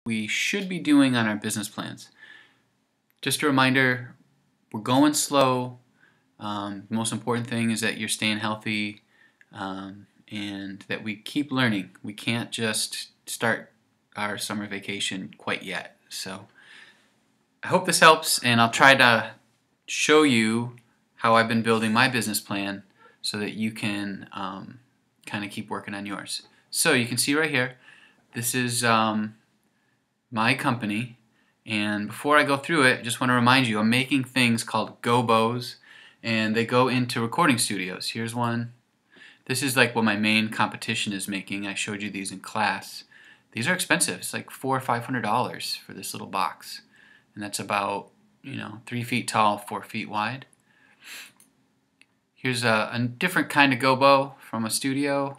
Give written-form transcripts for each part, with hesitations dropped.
we should be doing on our business plans. Just a reminder, we're going slow. The most important thing is that you're staying healthy and that we keep learning. We can't just start our summer vacation quite yet. So I hope this helps, and I'll try to show you how I've been building my business plan so that you can kind of keep working on yours. So you can see right here, this is my company, and before I go through it, I just want to remind you I'm making things called GOBOs, and they go into recording studios. Here's one. This is like what my main competition is making. I showed you these in class. These are expensive. It's like $400 or $500 for this little box, and that's about 3 feet tall, 4 feet wide. Here's a different kind of GOBO from a studio.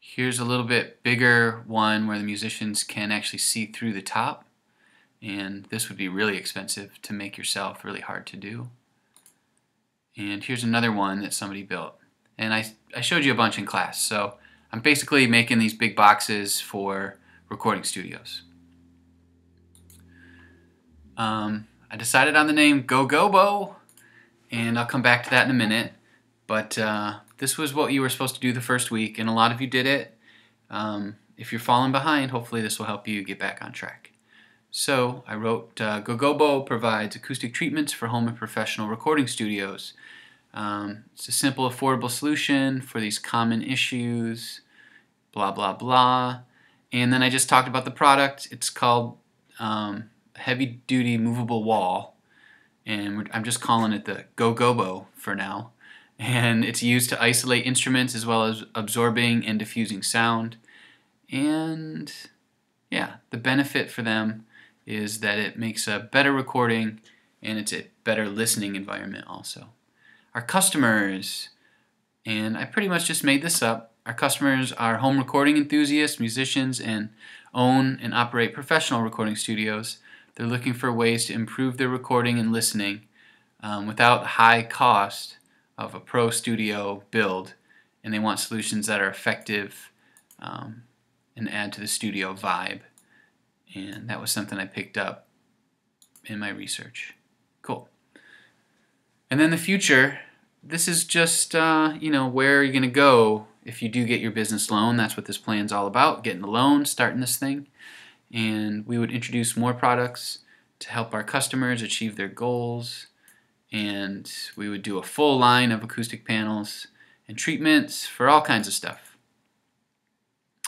Here's a little bit bigger one where the musicians can actually see through the top, and this would be really expensive to make yourself, really hard to do. And here's another one that somebody built, and I showed you a bunch in class. So I'm basically making these big boxes for recording studios. I decided on the name GOBO, and I'll come back to that in a minute, but this was what you were supposed to do the first week, and a lot of you did it. If you're falling behind, hopefully this will help you get back on track. So I wrote, GOBO provides acoustic treatments for home and professional recording studios. It's a simple, affordable solution for these common issues, blah, blah, blah. And then I just talked about the product. It's called heavy-duty movable wall, and I'm just calling it the GOBO for now. And it's used to isolate instruments as well as absorbing and diffusing sound. And yeah, the benefit for them is that it makes a better recording and it's a better listening environment also. Our customers, and I pretty much just made this up, our customers are home recording enthusiasts, musicians, and own and operate professional recording studios. They're looking for ways to improve their recording and listening without the high cost of a pro studio build, and they want solutions that are effective and add to the studio vibe. And that was something I picked up in my research. Cool. And then the future, this is just where you're going to go if you do get your business loan. That's what this plan's all about, getting the loan, starting this thing. And we would introduce more products to help our customers achieve their goals. And we would do a full line of acoustic panels and treatments for all kinds of stuff.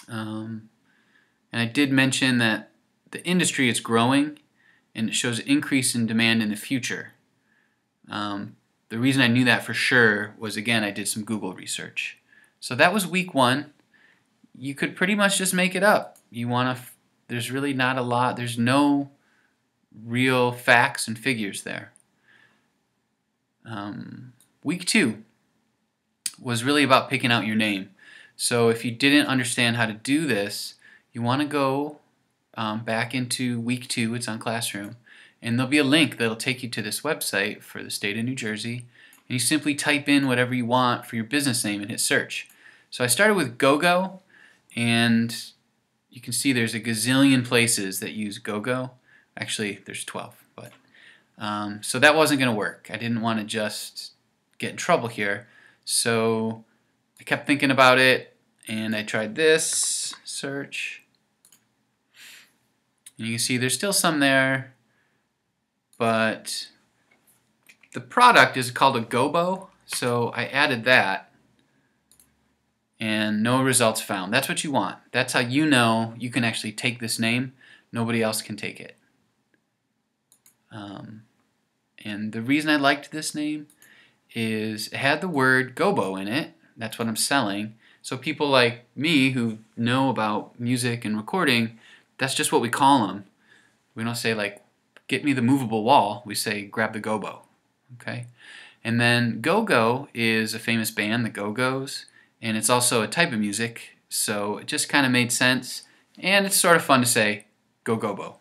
And I did mention that the industry is growing and it shows an increase in demand in the future. The reason I knew that for sure was, again, I did some Google research. So that was week 1. You could pretty much just make it up. There's really not a lot. There's no real facts and figures there. Week 2 was really about picking out your name. So if you didn't understand how to do this, you want to go back into week 2. It's on Classroom, and there'll be a link that'll take you to this website for the state of New Jersey, and you simply type in whatever you want for your business name and hit search. So I started with GoGo, and you can see there's a gazillion places that use GoGo. Actually, there's 12, but so that wasn't going to work. I didn't want to just get in trouble here. So I kept thinking about it, and I tried this search. And you can see there's still some there, but the product is called a GOBO, so I added that, and no results found. That's what you want. That's how you know you can actually take this name. Nobody else can take it. And the reason I liked this name is it had the word GOBO in it. That's what I'm selling. So people like me who know about music and recording, that's just what we call them. We don't say like, get me the movable wall. We say, grab the GOBO. Okay? And then Go-Go is a famous band, the Go-Go's, and it's also a type of music, so it just kind of made sense, and it's sort of fun to say, go GOBO.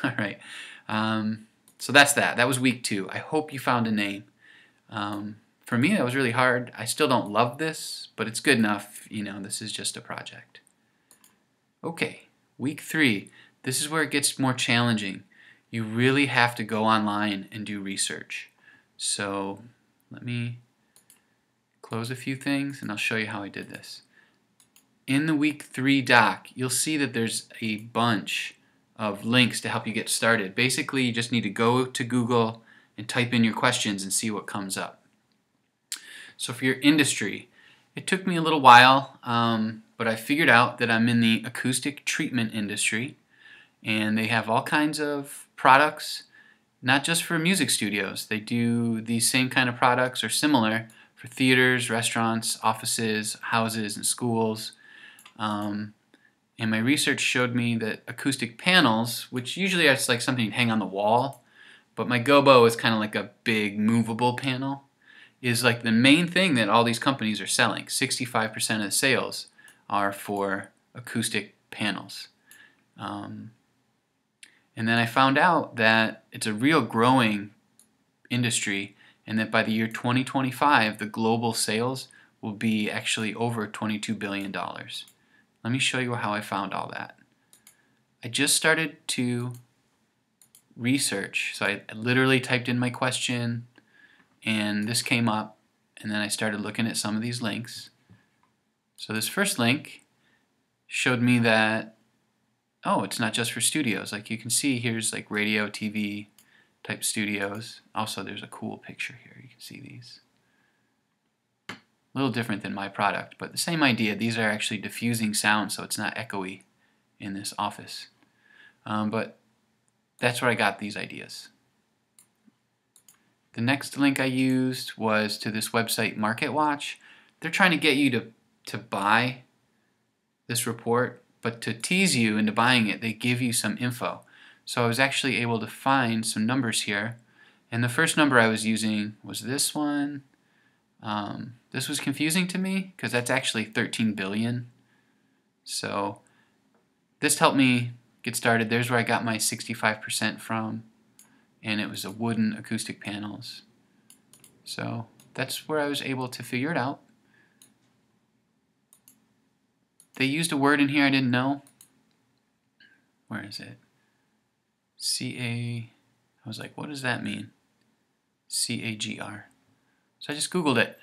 All right. So that's that. That was week 2. I hope you found a name. For me, that was really hard. I still don't love this, but it's good enough. This is just a project. Okay, Week 3, this is where it gets more challenging. You really have to go online and do research. So let me close a few things and I'll show you how I did this. In the week 3 doc, you'll see that there's a bunch of links to help you get started. Basically, you just need to go to Google and type in your questions and see what comes up. So for your industry, it took me a little while, but I figured out that I'm in the acoustic treatment industry, and they have all kinds of products, not just for music studios. They do these same kind of products or similar for theaters, restaurants, offices, houses, and schools. And my research showed me that acoustic panels, which usually are like something you hang on the wall, but my GOBO is kind of like a big movable panel, is like the main thing that all these companies are selling. 65% of the sales are for acoustic panels. And then I found out that it's a real growing industry, and that by the year 2025, the global sales will be actually over $22 billion. Let me show you how I found all that. I just started to research. So I literally typed in my question and this came up, and then I started looking at some of these links. So this first link showed me that, oh, it's not just for studios. Like you can see, here's like radio, TV type studios. Also, there's a cool picture here. You can see these. A little different than my product, but the same idea. These are actually diffusing sound, so it's not echoey in this office. But that's where I got these ideas. The next link I used was to this website, MarketWatch. They're trying to get you to buy this report, but to tease you into buying it, they give you some info. So I was actually able to find some numbers here, and the first number I was using was this one. This was confusing to me because that's actually 13 billion. So this helped me get started. There's where I got my 65% from, and it was a wooden acoustic panels. So that's where I was able to figure it out. They used a word in here I didn't know. Where is it? I was like, what does that mean? CAGR. So I just Googled it.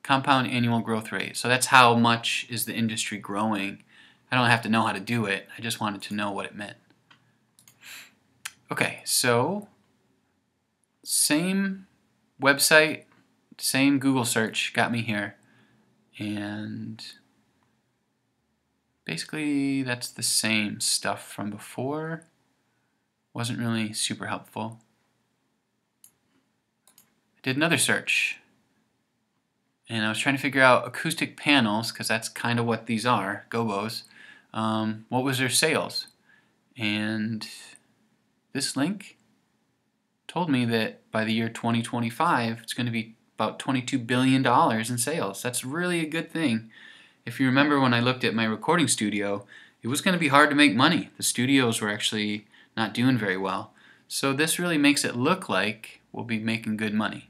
Compound annual growth rate. So that's how much is the industry growing. I don't have to know how to do it. I just wanted to know what it meant. Okay, so same website, same Google search got me here. And basically that's the same stuff from before. Wasn't really super helpful. I did another search, and I was trying to figure out acoustic panels, because that's kind of what these are, GOBOs. What was their sales? And this link told me that by the year 2025, it's going to be about $22 billion in sales. That's really a good thing. If you remember when I looked at my recording studio, it was going to be hard to make money. The studios were actually not doing very well. So this really makes it look like we'll be making good money.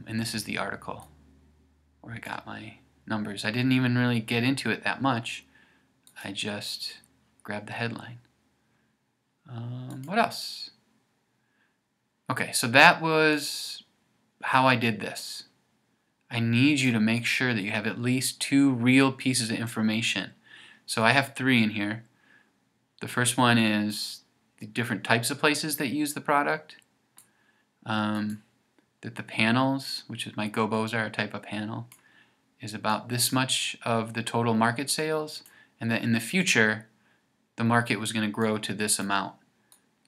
And this is the article where I got my numbers. I didn't even really get into it that much. I just grabbed the headline. What else? Okay, so that was how I did this. I need you to make sure that you have at least 2 real pieces of information. So I have 3 in here. The first one is the different types of places that use the product. That the panels, which is my GOBOs are a type of panel, is about this much of the total market sales, and that in the future the market was going to grow to this amount.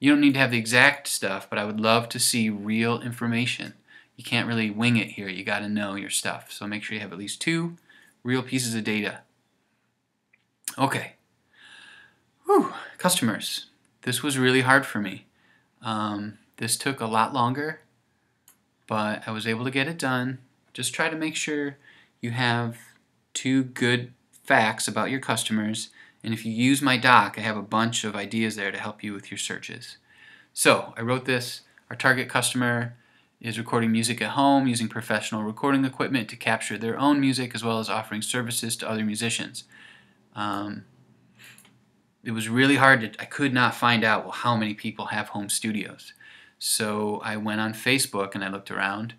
You don't need to have the exact stuff, but I would love to see real information. You can't really wing it here. You got to know your stuff. So make sure you have at least 2 real pieces of data. Okay. Whew. Customers. This was really hard for me. This took a lot longer, but I was able to get it done. Just try to make sure you have 2 good facts about your customers, and if you use my doc, I have a bunch of ideas there to help you with your searches. So I wrote this. Our target customer is recording music at home using professional recording equipment to capture their own music, as well as offering services to other musicians. It was really hard I could not find out, well, how many people have home studios. So I went on Facebook and I looked around,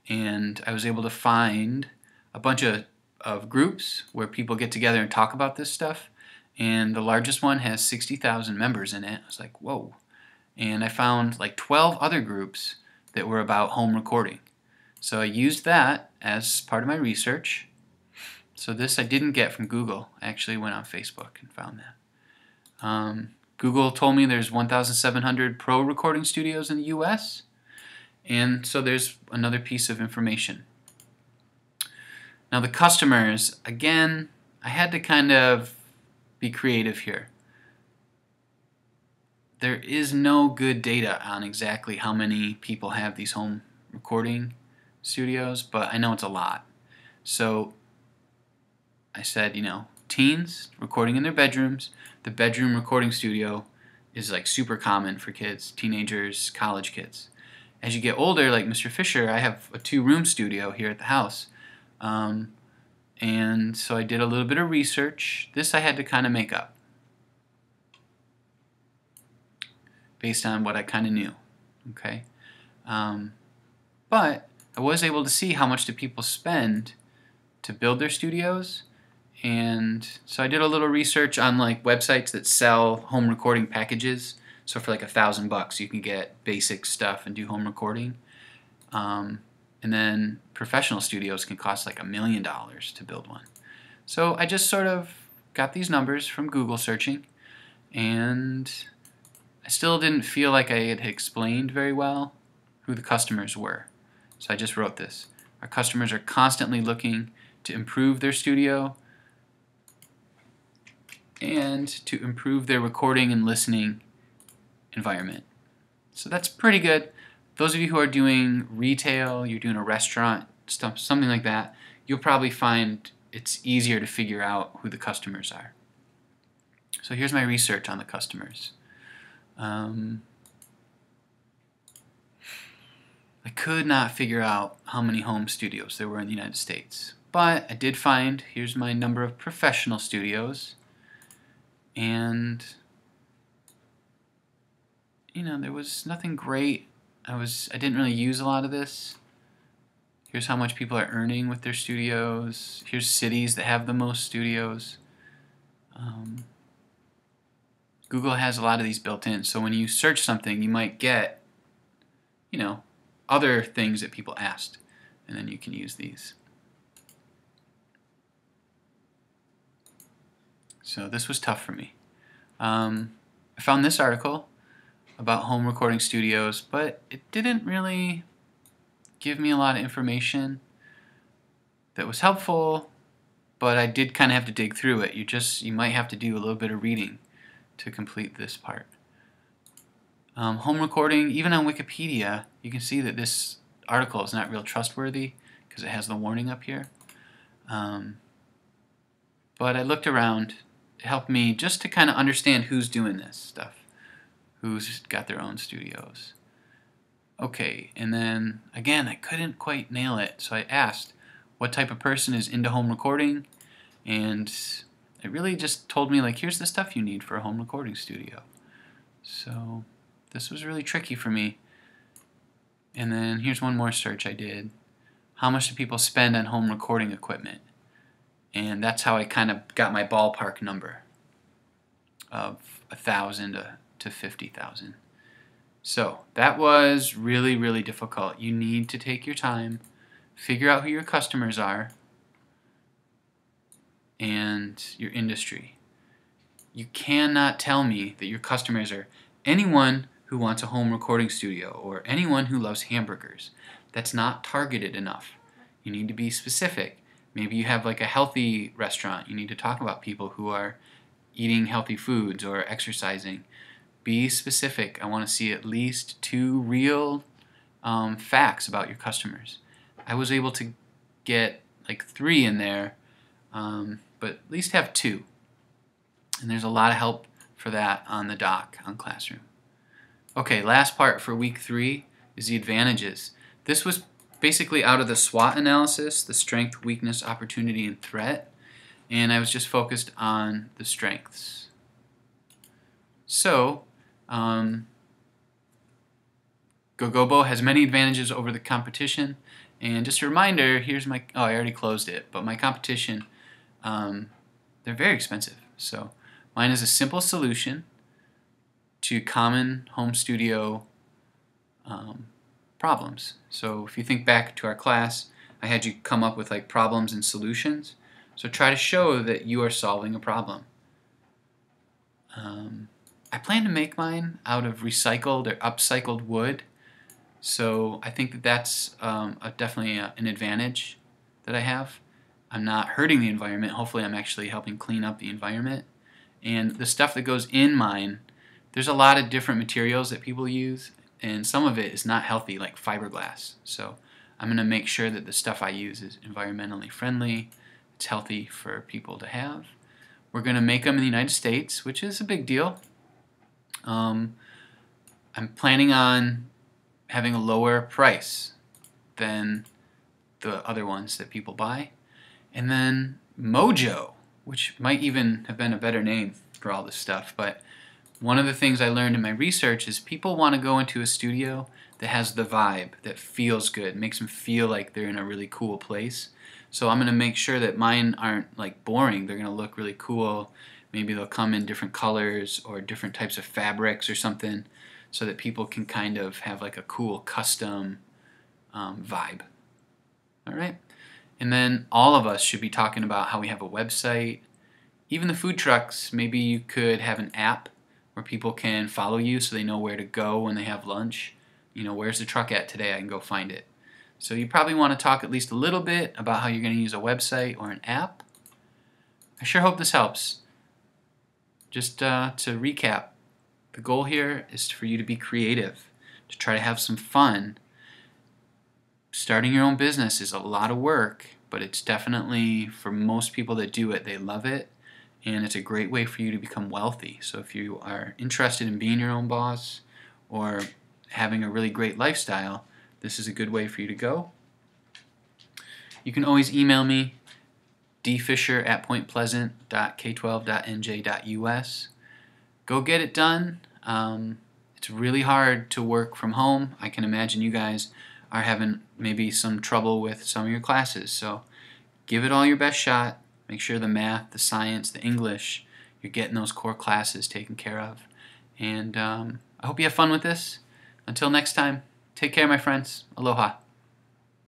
and I was able to find a bunch of groups where people get together and talk about this stuff, and the largest one has 60,000 members in it. I was like, whoa. And I found like 12 other groups that were about home recording. So I used that as part of my research. So this I didn't get from Google. I actually went on Facebook and found that. Google told me there's 1,700 pro recording studios in the US, and so there's another piece of information. Now the customers, again, I had to kind of be creative here. There is no good data on exactly how many people have these home recording studios, but I know it's a lot. So I said, teens recording in their bedrooms. The bedroom recording studio is like super common for kids, teenagers, college kids. As you get older, like Mr. Fisher, I have a 2-room studio here at the house. And so I did a little bit of research. This I had to kind of make up based on what I kind of knew. Okay, but I was able to see how much do people spend to build their studios. And so I did a little research on like websites that sell home recording packages. So for like $1,000 you can get basic stuff and do home recording. And then professional studios can cost like $1 million to build one. So I just sort of got these numbers from Google searching, and I still didn't feel like I had explained very well who the customers were. So I just wrote this. Our customers are constantly looking to improve their studio and to improve their recording and listening environment. So that's pretty good. Those of you who are doing retail, you're doing a restaurant, stuff, something like that, you'll probably find it's easier to figure out who the customers are. So here's my research on the customers. I could not figure out how many home studios there were in the United States, but I did find, here's my number of professional studios. And there was nothing great. I didn't really use a lot of this. Here's how much people are earning with their studios. Here's cities that have the most studios. Google has a lot of these built in, so when you search something, you might get, other things that people asked, and then you can use these. So this was tough for me. I found this article about home recording studios, but it didn't really give me a lot of information that was helpful, but I did kind of have to dig through it. You might have to do a little bit of reading to complete this part. Home recording, even on Wikipedia, you can see that this article is not real trustworthy because it has the warning up here. But I looked around. It helped me just to kind of understand who's doing this stuff, who's got their own studios. Okay, and then again, I couldn't quite nail it, so I asked what type of person is into home recording, and it really just told me, like, here's the stuff you need for a home recording studio. So this was really tricky for me. And then here's one more search I did. How much do people spend on home recording equipment? And that's how I kind of got my ballpark number of 1,000 to 50,000. So that was really, really difficult. You need to take your time, figure out who your customers are and your industry. You cannot tell me that your customers are anyone who wants a home recording studio or anyone who loves hamburgers. That's not targeted enough. You need to be specific. Maybe you have like a healthy restaurant. You need to talk about people who are eating healthy foods or exercising. Be specific. I want to see at least 2 real facts about your customers. I was able to get like 3 in there, but at least have 2. And there's a lot of help for that on the doc on Classroom. Okay, last part for week 3 is the advantages. This was basically out of the SWOT analysis, the strength, weakness, opportunity, and threat. and I was just focused on the strengths. So, GOBO has many advantages over the competition, and just a reminder, here's my, oh, I already closed it, but my competition, they're very expensive. So mine is a simple solution to common home studio problems. So if you think back to our class, I had you come up with like problems and solutions. So try to show that you are solving a problem. I plan to make mine out of recycled or upcycled wood. So I think that that's definitely an advantage that I have. I'm not hurting the environment. Hopefully I'm actually helping clean up the environment. And the stuff that goes in mine, there's a lot of different materials that people use, and some of it is not healthy, like fiberglass. So I'm going to make sure that the stuff I use is environmentally friendly, it's healthy for people to have. We're going to make them in the United States, which is a big deal. I'm planning on having a lower price than the other ones that people buy. And then Mojo, which might even have been a better name for all this stuff, but one of the things I learned in my research is people want to go into a studio that has the vibe, that feels good, makes them feel like they're in a really cool place. So I'm going to make sure that mine aren't like boring. They're going to look really cool. Maybe they'll come in different colors or different types of fabrics or something, so that people can kind of have like a cool custom vibe. All right? And then all of us should be talking about how we have a website. Even the food trucks, maybe you could have an app where people can follow you so they know where to go when they have lunch. You know, where's the truck at today? I can go find it. So you probably want to talk at least a little bit about how you're going to use a website or an app. I sure hope this helps. Just to recap, the goal here is for you to be creative, to try to have some fun. Starting your own business is a lot of work, but it's definitely, for most people that do it, they love it, and it's a great way for you to become wealthy. So if you are interested in being your own boss or having a really great lifestyle, this is a good way for you to go. You can always email me, dfisher@pointpleasant.k12.nj.us. Go get it done. It's really hard to work from home. I can imagine you guys are having maybe some trouble with some of your classes. So give it all your best shot. Make sure the math, the science, the English, you're getting those core classes taken care of. And I hope you have fun with this. Until next time, take care, my friends. Aloha.